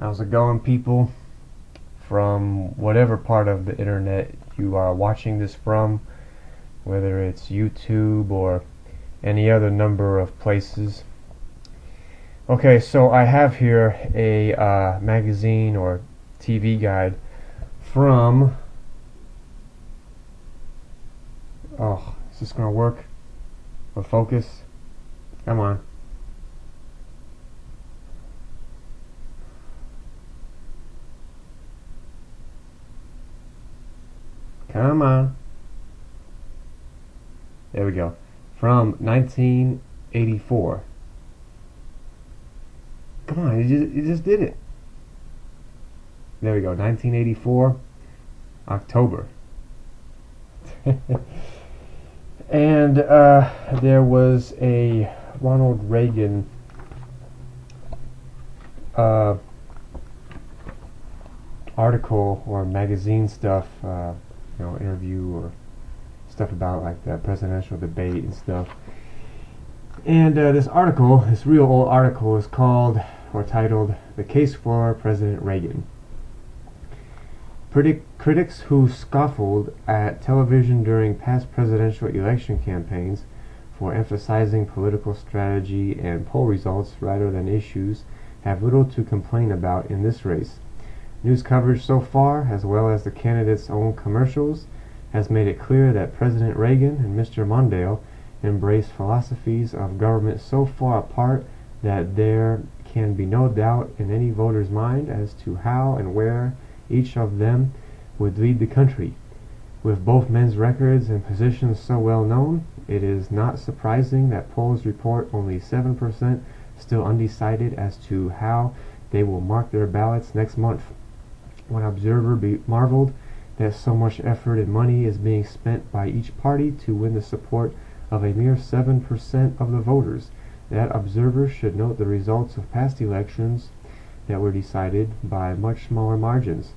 How's it going, people? From whatever part of the internet you are watching this from, whether it's YouTube or any other number of places. Okay, so I have here a magazine or TV guide from... Oh, is this gonna work? Or focus? Come on. Come on. There we go. From 1984. Come on, you just did it. There we go. 1984, October. And there was a Ronald Reagan article or magazine stuff, interview or stuff about like the presidential debate and stuff. And this real old article is called or titled "The Case for President Reagan." Critics who scoffed at television during past presidential election campaigns for emphasizing political strategy and poll results rather than issues have little to complain about in this race. News coverage so far, as well as the candidates' own commercials, has made it clear that President Reagan and Mr. Mondale embrace philosophies of government so far apart that there can be no doubt in any voter's mind as to how and where each of them would lead the country. With both men's records and positions so well known, it is not surprising that polls report only 7% still undecided as to how they will mark their ballots next month. One observer marveled that so much effort and money is being spent by each party to win the support of a mere 7% of the voters. That observer should note the results of past elections that were decided by much smaller margins.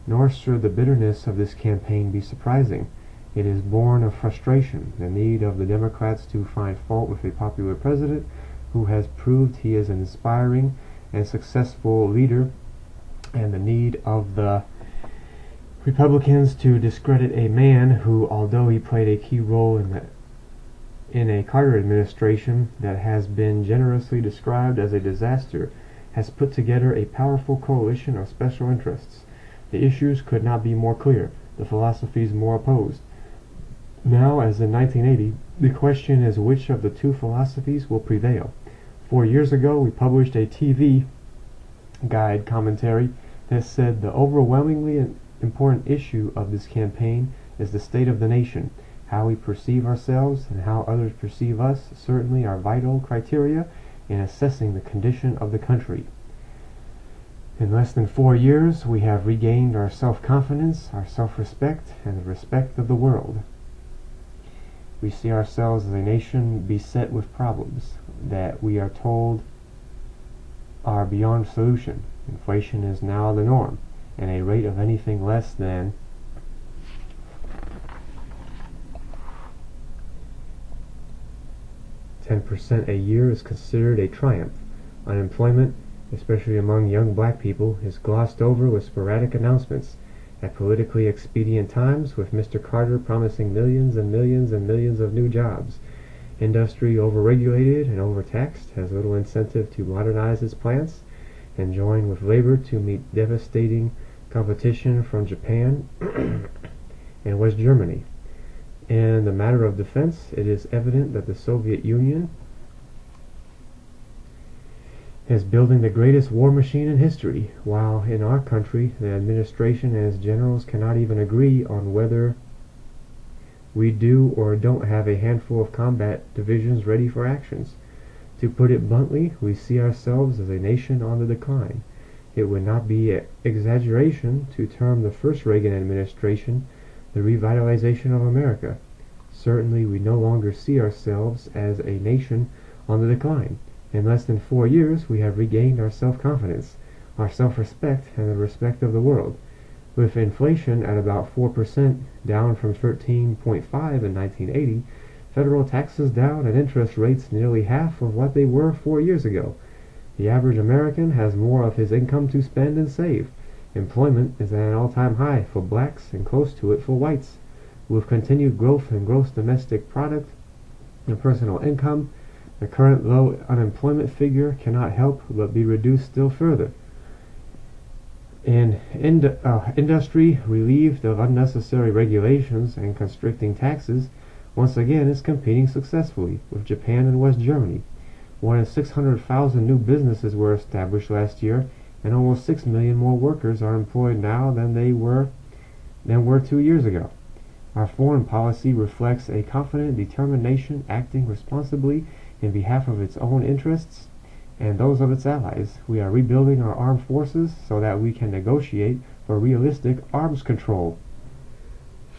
Nor should the bitterness of this campaign be surprising. It is born of frustration, the need of the Democrats to find fault with a popular president who has proved he is an inspiring and successful leader, and the need of the Republicans to discredit a man who, although he played a key role in a Carter administration that has been generously described as a disaster, has put together a powerful coalition of special interests. The issues could not be more clear, the philosophies more opposed. Now, as in 1980, the question is which of the two philosophies will prevail. 4 years ago, we published a TV guide commentary that said the overwhelmingly important issue of this campaign is the state of the nation. How we perceive ourselves and how others perceive us certainly are vital criteria in assessing the condition of the country. In less than 4 years, we have regained our self-confidence, our self-respect, and the respect of the world. We see ourselves as a nation beset with problems that we are told are beyond solution. Inflation is now the norm, and a rate of anything less than 10% a year is considered a triumph. Unemployment, especially among young black people, is glossed over with sporadic announcements at politically expedient times, with Mr. Carter promising millions and millions and millions of new jobs. Industry overregulated and overtaxed has little incentive to modernize its plants and join with labor to meet devastating competition from Japan and West Germany. In the matter of defense, it is evident that the Soviet Union is building the greatest war machine in history, while in our country the administration and its generals cannot even agree on whether we do or don't have a handful of combat divisions ready for actions. To put it bluntly, we see ourselves as a nation on the decline. It would not be an exaggeration to term the first Reagan administration the revitalization of America. Certainly we no longer see ourselves as a nation on the decline. In less than 4 years, we have regained our self-confidence, our self-respect, and the respect of the world. With inflation at about 4%, down from 13.5 in 1980, federal taxes down, and interest rates nearly half of what they were 4 years ago, The average American has more of his income to spend and save. Employment is at an all-time high for blacks and close to it for whites. With continued growth in gross domestic product and personal income, the current low unemployment figure cannot help but be reduced still further. Industry, relieved of unnecessary regulations and constricting taxes, once again is competing successfully with Japan and West Germany. More than 600,000 new businesses were established last year, and almost 6 million more workers are employed now than were 2 years ago. Our foreign policy reflects a confident determination acting responsibly in behalf of its own interests and those of its allies. We are rebuilding our armed forces so that we can negotiate for realistic arms control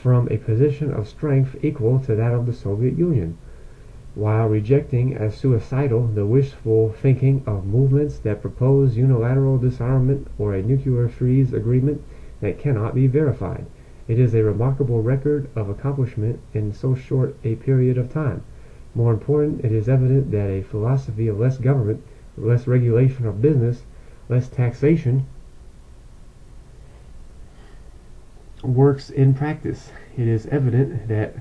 from a position of strength equal to that of the Soviet Union, while rejecting as suicidal the wishful thinking of movements that propose unilateral disarmament or a nuclear freeze agreement that cannot be verified. It is a remarkable record of accomplishment in so short a period of time. More important, it is evident that a philosophy of less government, less regulation of business, less taxation works in practice. It is evident that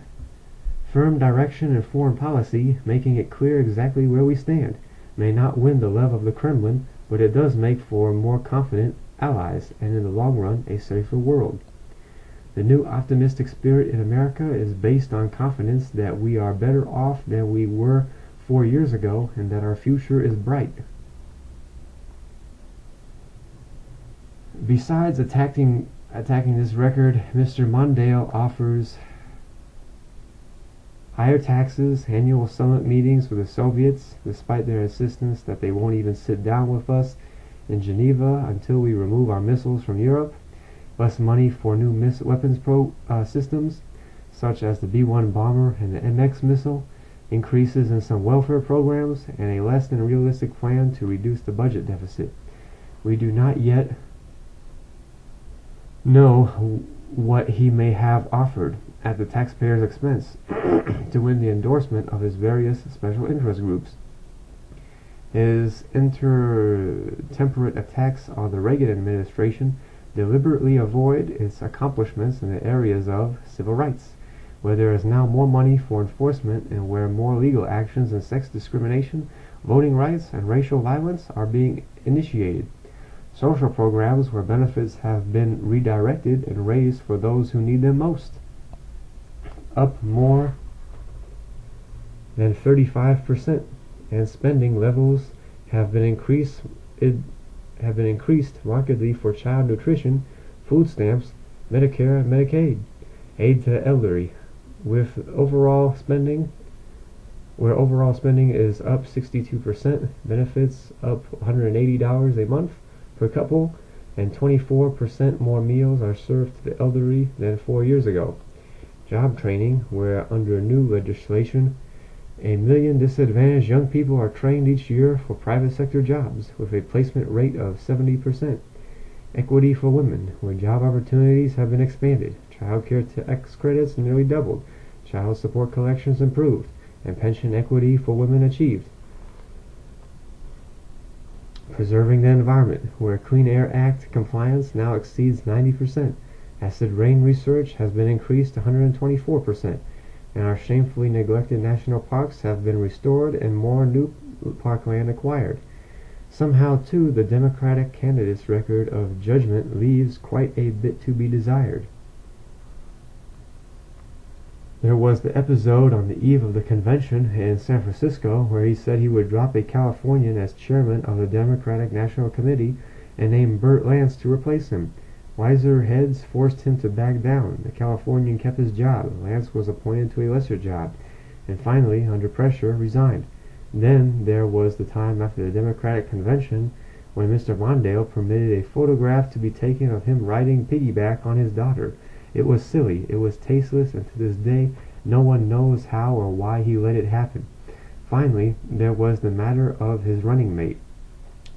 firm direction in foreign policy, making it clear exactly where we stand, may not win the love of the Kremlin, but it does make for more confident allies and in the long run a safer world. The new optimistic spirit in America is based on confidence that we are better off than we were 4 years ago and that our future is bright. Besides attacking this record, Mr. Mondale offers higher taxes, annual summit meetings with the Soviets, despite their insistence that they won't even sit down with us in Geneva until we remove our missiles from Europe, less money for new weapons systems, such as the B-1 bomber and the MX missile, increases in some welfare programs, and a less than realistic plan to reduce the budget deficit. We do not yet know what he may have offered at the taxpayer's expense to win the endorsement of his various special interest groups. His intemperate attacks on the Reagan administration deliberately avoid its accomplishments in the areas of civil rights, where there is now more money for enforcement and where more legal actions in sex discrimination, voting rights, and racial violence are being initiated. Social programs where benefits have been redirected and raised for those who need them most, up more than 35%, and spending levels have been increased markedly for child nutrition, food stamps, Medicare and Medicaid, aid to the elderly, where overall spending is up 62%, benefits up $180 a month per couple, and 24% more meals are served to the elderly than 4 years ago. Job training, where under new legislation 1 million disadvantaged young people are trained each year for private sector jobs with a placement rate of 70%. Equity for women, where job opportunities have been expanded, child care tax credits nearly doubled, child support collections improved, and pension equity for women achieved. Preserving the environment, where Clean Air Act compliance now exceeds 90%. Acid rain research has been increased to 124%, and our shamefully neglected national parks have been restored and more new parkland acquired. Somehow, too, the Democratic candidate's record of judgment leaves quite a bit to be desired. There was the episode on the eve of the convention in San Francisco where he said he would drop a Californian as chairman of the Democratic National Committee and name Burt Lance to replace him. Wiser heads forced him to back down. The Californian kept his job. Lance was appointed to a lesser job, and finally, under pressure, resigned. Then there was the time after the Democratic convention when Mr. Mondale permitted a photograph to be taken of him riding piggyback on his daughter. It was silly, it was tasteless, and to this day no one knows how or why he let it happen. Finally, there was the matter of his running mate,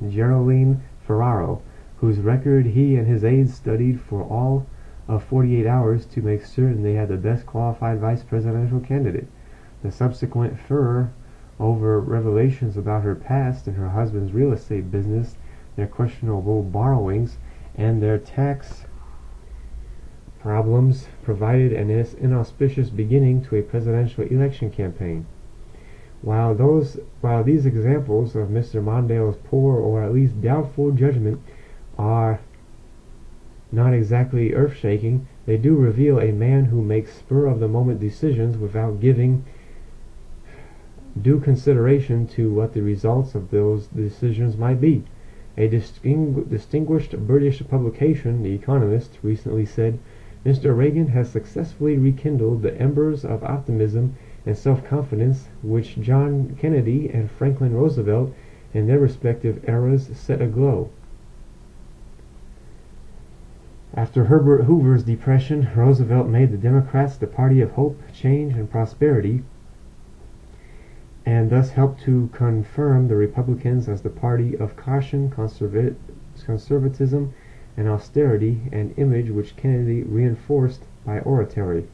Geraldine Ferraro, whose record he and his aides studied for all of 48 hours to make certain they had the best qualified vice presidential candidate. The subsequent furor over revelations about her past and her husband's real estate business, their questionable borrowings, and their tax problems provided an inauspicious beginning to a presidential election campaign. While these examples of Mr. Mondale's poor or at least doubtful judgment are not exactly earth-shaking, they do reveal a man who makes spur-of-the-moment decisions without giving due consideration to what the results of those decisions might be. A distinguished British publication, The Economist, recently said, "Mr. Reagan has successfully rekindled the embers of optimism and self-confidence which John Kennedy and Franklin Roosevelt in their respective eras set aglow." After Herbert Hoover's depression, Roosevelt made the Democrats the party of hope, change, and prosperity, and thus helped to confirm the Republicans as the party of caution, conservatism, and austerity, an image which Kennedy reinforced by oratory,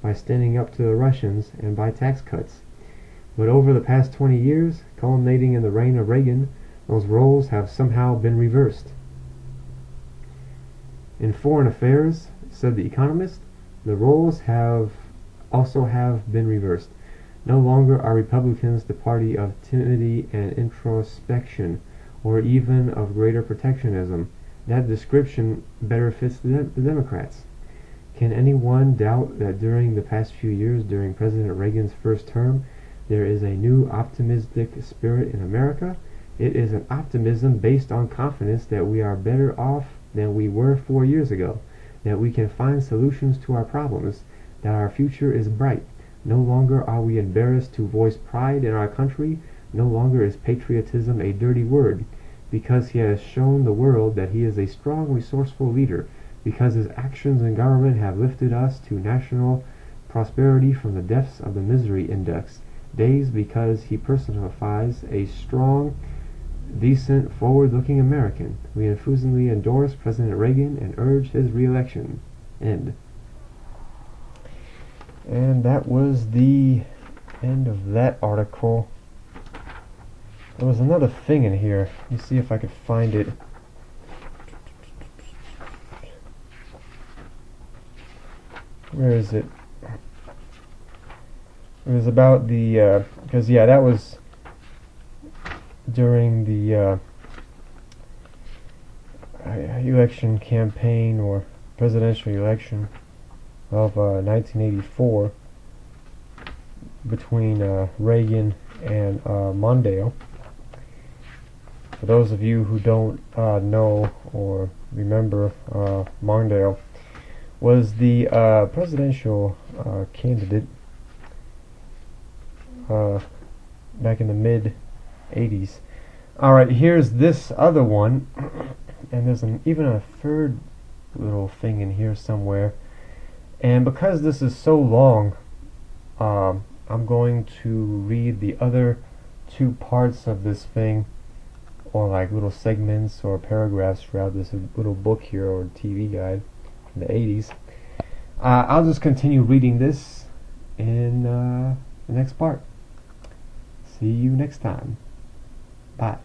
by standing up to the Russians, and by tax cuts. But over the past 20 years, culminating in the reign of Reagan, those roles have somehow been reversed. In foreign affairs, said The Economist, the roles have been reversed. No longer are Republicans the party of timidity and introspection, or even of greater protectionism. That description better fits the Democrats. Can anyone doubt that during the past few years, during President Reagan's first term, there is a new optimistic spirit in America? It is an optimism based on confidence that we are better off than we were 4 years ago, that we can find solutions to our problems, that our future is bright. No longer are we embarrassed to voice pride in our country, no longer is patriotism a dirty word, because he has shown the world that he is a strong, resourceful leader, because his actions in government have lifted us to national prosperity from the depths of the misery index, days because he personifies a strong, decent, forward-looking American. We effusive endorse President Reagan and urge his re-election. End. And that was the end of that article. There was another thing in here. Let me see if I could find it. Where is it? It was about the, because yeah, that was during the election campaign or presidential election of 1984 between Reagan and Mondale. For those of you who don't know or remember, Mondale was the presidential candidate back in the mid-'80s. Alright, here's this other one, and there's even a third little thing in here somewhere. And because this is so long, I'm going to read the other two parts of this thing, or like little segments or paragraphs throughout this little book here, or TV guide from the 80s. I'll just continue reading this in the next part. See you next time. Bye.